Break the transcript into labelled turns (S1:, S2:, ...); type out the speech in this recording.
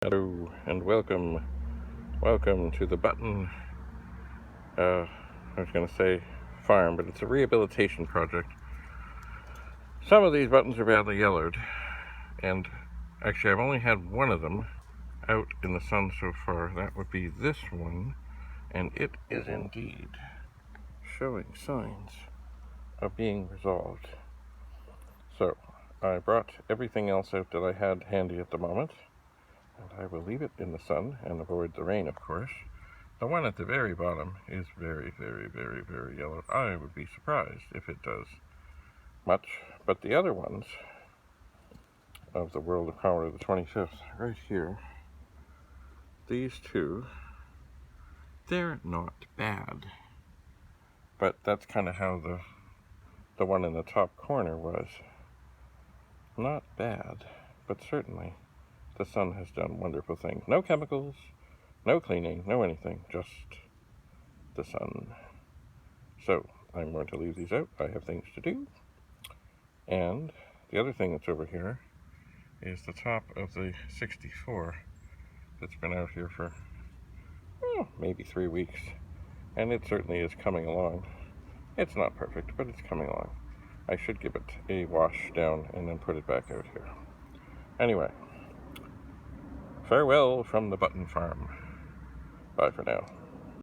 S1: Hello and welcome to the button, I was going to say farm, but it's a rehabilitation project. Some of these buttons are badly yellowed, and actually I've only had one of them out in the sun so far. That would be this one, and it is indeed showing signs of being resolved. So I brought everything else out that I had handy at the moment, and I will leave it in the sun and avoid the rain, of course. The one at the very bottom is very, very, very, very yellow. I would be surprised if it does much. But the other ones of the world of Commodore the 25th, right here, these two, they're not bad. But that's kind of how the one in the top corner was. Not bad, but certainly the sun has done wonderful things. No chemicals, no cleaning, no anything, just the sun. So I'm going to leave these out. I have things to do. And the other thing that's over here is the top of the 64 that's been out here for maybe 3 weeks. And it certainly is coming along. It's not perfect, but it's coming along. I should give it a wash down and then put it back out here. Anyway, farewell from the button farm. Bye for now.